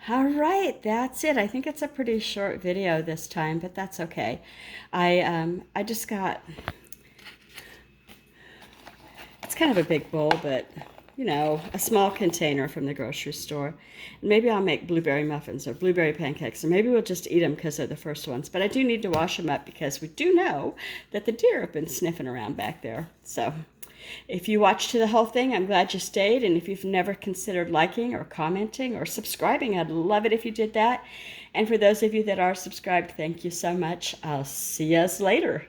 All right, that's it. I think it's a pretty short video this time, but that's okay. I just got, it's kind of a big bowl, but a small container from the grocery store. And maybe I'll make blueberry muffins or blueberry pancakes, or maybe we'll just eat them because they're the first ones. But I do need to wash them up because we do know that the deer have been sniffing around back there. So if you watched to the whole thing, I'm glad you stayed. And if you've never considered liking or commenting or subscribing, I'd love it if you did that. And for those of you that are subscribed, thank you so much. I'll see us later.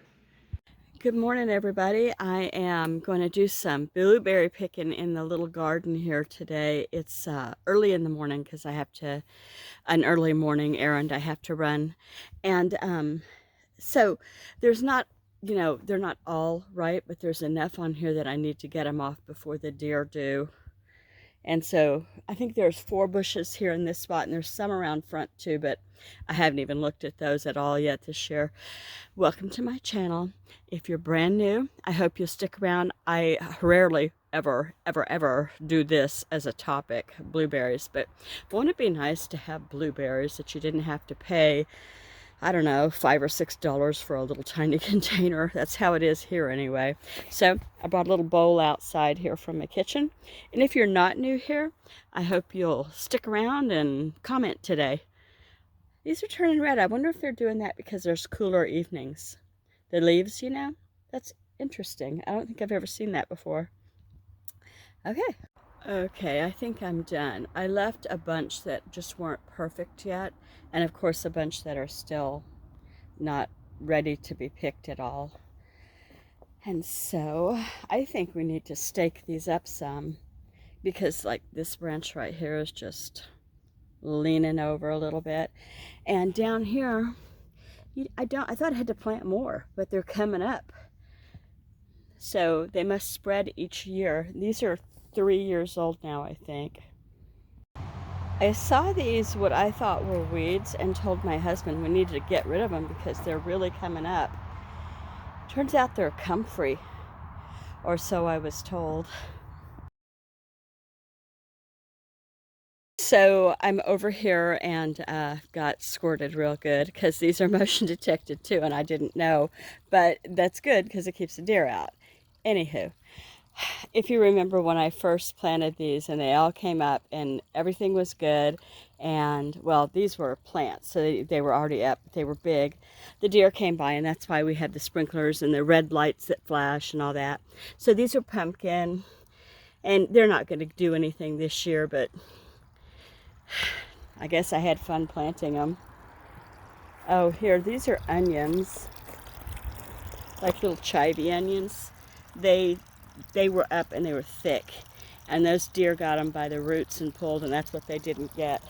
Good morning, everybody. I am going to do some blueberry picking in the little garden here today. It's early in the morning because I have an early morning errand I have to run. And so there's not, they're not all right, but there's enough on here that I need to get them off before the deer do. And so I think there's 4 bushes here in this spot, and there's some around front too, but I haven't even looked at those at all yet this year. Welcome to my channel. If you're brand new, I hope you'll stick around. I rarely ever do this as a topic, blueberries, but won't it be nice to have blueberries that you didn't have to pay, I don't know, $5 or $6 for a little tiny container? That's how it is here anyway. So I brought a little bowl outside here from my kitchen. And if you're not new here, I hope you'll stick around and comment today. These are turning red. I wonder if they're doing that because there's cooler evenings. The leaves, that's interesting. I don't think I've ever seen that before. Okay. Okay, I think I'm done. I left a bunch that just weren't perfect yet, and of course a bunch that are still not ready to be picked at all. And so I think we need to stake these up some, because like this branch right here is just leaning over a little bit. And down here, I thought I had to plant more, but they're coming up. So they must spread each year. These are 3 years old now, I think. I saw these, what I thought were weeds, and told my husband we needed to get rid of them because they're really coming up. Turns out they're comfrey, or so I was told. So I'm over here and got squirted real good because these are motion detected too, and I didn't know, but that's good because it keeps the deer out. Anywho, if you remember when I first planted these and they all came up and everything was good, and well, these were plants, so they were already up, they were big. The deer came by, and that's why we had the sprinklers and the red lights that flash and all that. So these are pumpkin, and they're not going to do anything this year, but I guess I had fun planting them. Oh, here, these are onions, like little chive onions. They were up and they were thick, and those deer got them by the roots and pulled, and that's what they didn't get.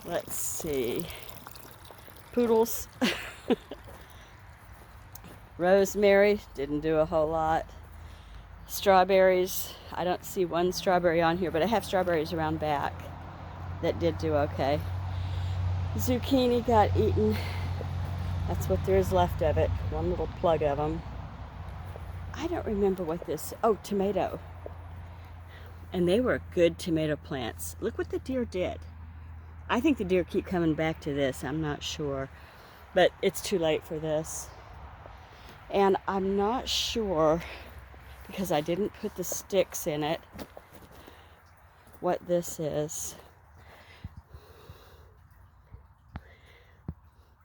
Let's see. Poodles. Rosemary, didn't do a whole lot. Strawberries, I don't see one strawberry on here, but I have strawberries around back that did do okay. Zucchini got eaten. That's what there is left of it. One little plug of them. I don't remember what this, oh, tomato. And they were good tomato plants. Look what the deer did. I think the deer keep coming back to this. I'm not sure. But it's too late for this. And I'm not sure, because I didn't put the sticks in it, what this is.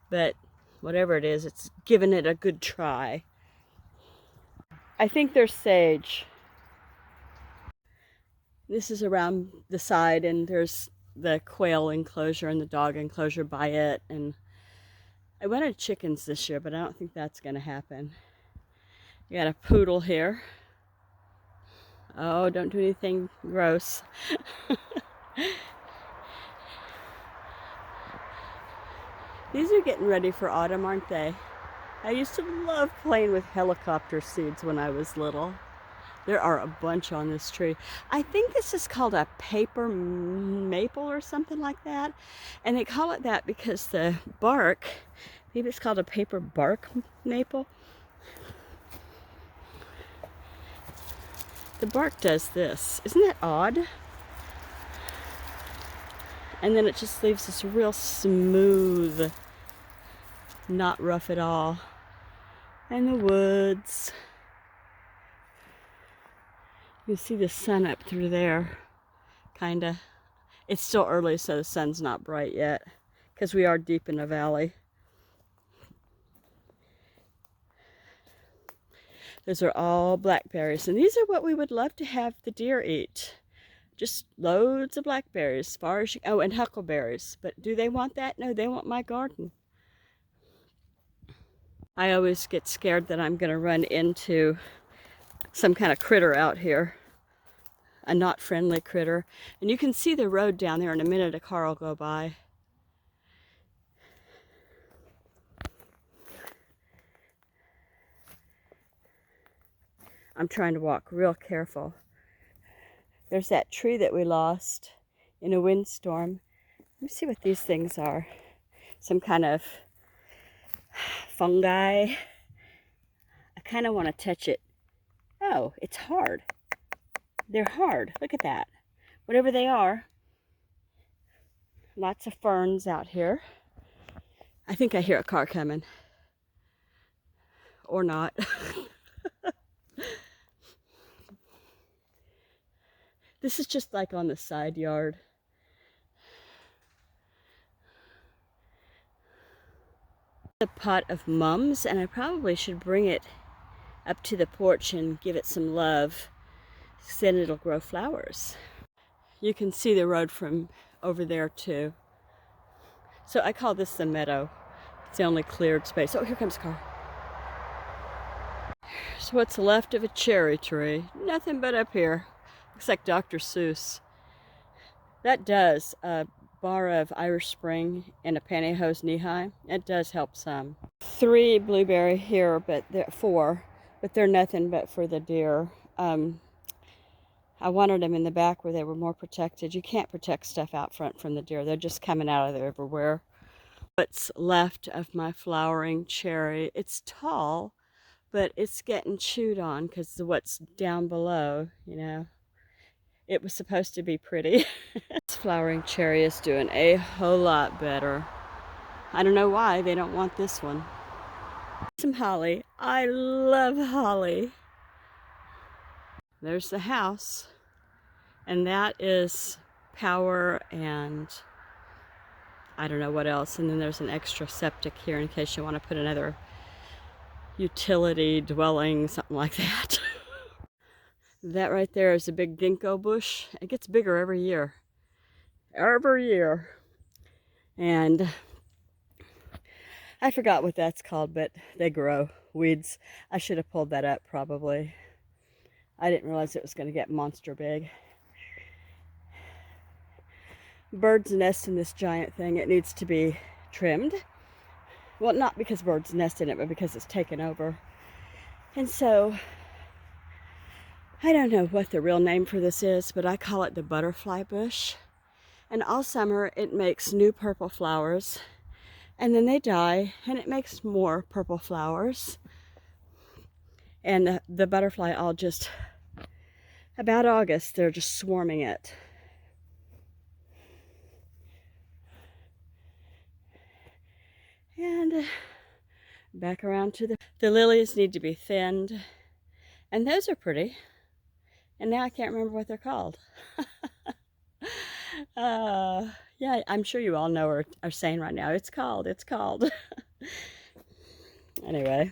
But whatever it is, it's giving it a good try. I think they're sage. This is around the side, and there's the quail enclosure and the dog enclosure by it. And I wanted chickens this year, but I don't think that's going to happen. You got a poodle here. Oh, don't do anything gross. These are getting ready for autumn, aren't they? I used to love playing with helicopter seeds when I was little. There are a bunch on this tree. I think this is called a paper maple or something like that. And they call it that because the bark, maybe it's called a paper bark maple. The bark does this. Isn't that odd? And then it just leaves this real smooth, not rough at all. And the woods. You see the sun up through there, kinda. It's still early, so the sun's not bright yet, because we are deep in a valley. Those are all blackberries, and these are what we would love to have the deer eat. Just loads of blackberries, as far as you, oh, and huckleberries. But do they want that? No, they want my garden. I always get scared that I'm going to run into some kind of critter out here, a not friendly critter. And you can see the road down there. In a minute, a car will go by. I'm trying to walk real careful. There's that tree that we lost in a windstorm. Let me see what these things are. Some kind of fungi. I kind of want to touch it. Oh, it's hard. They're hard. Look at that. Whatever they are. Lots of ferns out here. I think I hear a car coming. Or not. This is just like on the side yard. A pot of mums, and I probably should bring it up to the porch and give it some love. Then it'll grow flowers. You can see the road from over there too. So I call this the meadow. It's the only cleared space. Oh, here comes a car. So what's left of a cherry tree? Nothing but up here. Looks like Dr. Seuss. That does. A bar of Irish Spring and a pantyhose knee-high. It does help some. 3 blueberry here, but they're 4. But they're nothing but for the deer. I wanted them in the back where they were more protected. You can't protect stuff out front from the deer. They're just coming out of there everywhere. What's left of my flowering cherry, it's tall, but it's getting chewed on because of what's down below, you know. It was supposed to be pretty. This flowering cherry is doing a whole lot better. I don't know why they don't want this one. Some holly. I love holly. There's the house. And that is power and I don't know what else. And then there's an extra septic here in case you want to put another utility dwelling, something like that. That right there is a big ginkgo bush. It gets bigger every year. Every year. And I forgot what that's called, but they grow. Weeds. I should have pulled that up probably. I didn't realize it was going to get monster big. Birds nest in this giant thing. It needs to be trimmed. Well, not because birds nest in it, but because it's taken over. And so, I don't know what the real name for this is, but I call it the butterfly bush. And all summer, it makes new purple flowers. And then they die, and it makes more purple flowers. And the butterfly all just, about August, they're just swarming it. And back around to the lilies need to be thinned. And those are pretty. And now I can't remember what they're called. Yeah, I'm sure you all know or are saying right now, it's called. Anyway.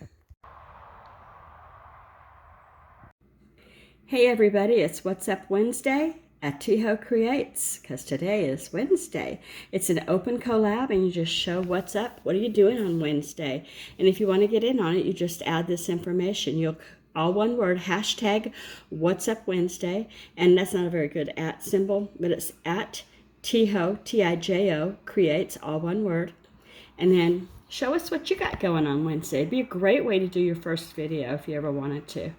Hey everybody, it's What's Up Wednesday at Teho Creates, because today is Wednesday. It's an open collab and you just show what's up. What are you doing on Wednesday? And if you want to get in on it, you just add this information. You'll, all one word, hashtag What's Up Wednesday. And that's not a very good at symbol, but it's at Teho, T-I-J-O, Creates, all one word. And then show us what you got going on Wednesday. It'd be a great way to do your first video if you ever wanted to.